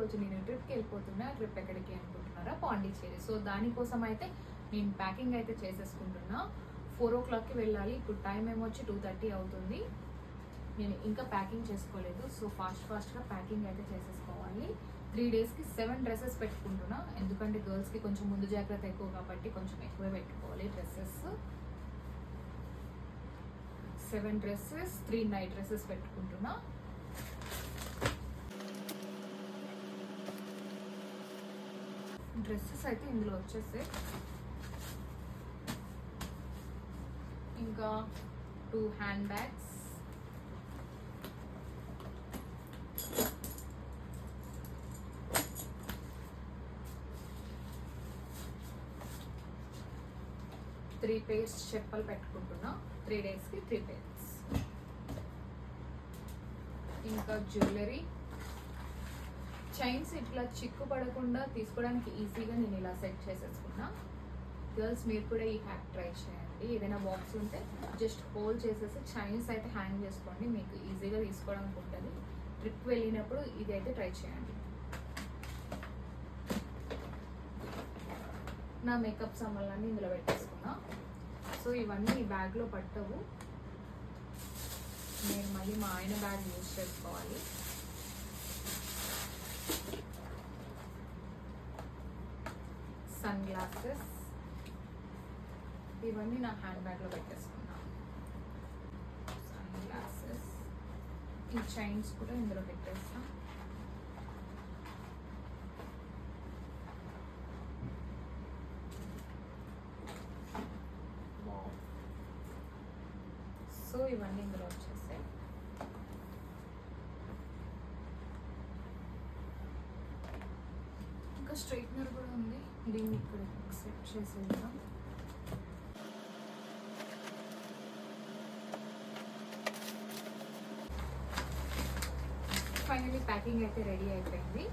ఈరోజు నేను ట్రిప్కి వెళ్ళిపోతున్నా. ట్రిప్ ఎక్కడికి అనుకుంటున్నారా? పాండిచ్చేరి. సో దానికోసం అయితే నేను ప్యాకింగ్ అయితే చేసేసుకుంటున్నా. 4 o'clockకి వెళ్ళాలి. ఇప్పుడు టైం ఏమొచ్చి 2:30 అవుతుంది. నేను ఇంకా ప్యాకింగ్ చేసుకోలేదు. సో ఫాస్ట్గా ప్యాకింగ్ అయితే చేసేసుకోవాలి. 3 daysకి 7 dresses పెట్టుకుంటున్నా. ఎందుకంటే గర్ల్స్కి కొంచెం ముందు జాగ్రత్త ఎక్కువ కాబట్టి కొంచెం ఎక్కువే పెట్టుకోవాలి డ్రెస్సెస్. 7 dresses, 3 night dresses పెట్టుకుంటున్నా. డ్రెస్సెస్ అయితే ఇందులో వచ్చేసాయి. ఇంకా 2 హ్యాండ్ బ్యాగ్స్, త్రీ pairs చెప్పలు పెట్టుకుంటున్నా. 3 daysకి 3 pairs. ఇంకా జ్యువెలరీ, చైన్స్ ఇట్లా చిక్కు పడకుండా తీసుకోవడానికి ఈజీగా నేను ఇలా సెట్ చేసేసుకున్నా. గర్ల్స్ మీరు కూడా ఈ హ్యాక్ ట్రై చేయండి. ఏదైనా బాక్స్ ఉంటే జస్ట్ హోల్ చేసేసి చైన్స్ అయితే హ్యాంగ్ చేసుకోండి. మీకు ఈజీగా తీసుకోవడానికి ఉంటుంది. ట్రిప్ వెళ్ళినప్పుడు ఇది అయితే ట్రై చేయండి. నా మేకప్ సామాన్లన్నీ ఇందులో పెట్టేసుకున్నా. సో ఇవన్నీ ఈ బ్యాగ్లో పట్టవు. నేను మళ్ళీ మా ఆయన బ్యాగ్ యూజ్ చేసుకోవాలి. సన్ గ్లాసెస్ ఇవన్నీ నా హ్యాండ్ బ్యాగ్లో పెట్టేసుకున్నా. సన్ గ్లాసెస్, ఈ చైన్స్ కూడా ఇందులో పెట్టేస్తా. సో ఇవన్నీ ఇందులో వచ్చేసాయి. ఇంకా స్ట్రైట్నర్ కూడా ఉంది. దీన్ని ఇక్కడ సెట్ చేసేద్దాం. ఫైనల్లీ ప్యాకింగ్ అయితే రెడీ అయిపోయింది.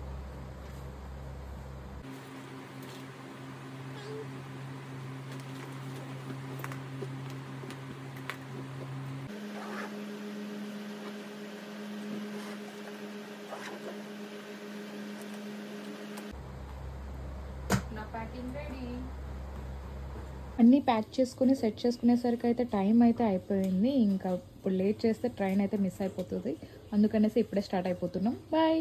నా ప్యాకింగ్ రెడీ. అన్నీ ప్యాక్ చేసుకుని సెట్ చేసుకునేసరికి అయితే టైం అయితే అయిపోయింది. ఇంకా ఇప్పుడు లేట్ చేస్తే ట్రైన్ అయితే మిస్ అయిపోతుంది. అందుకనేసి ఇప్పుడే స్టార్ట్ అయిపోతున్నాం. బాయ్.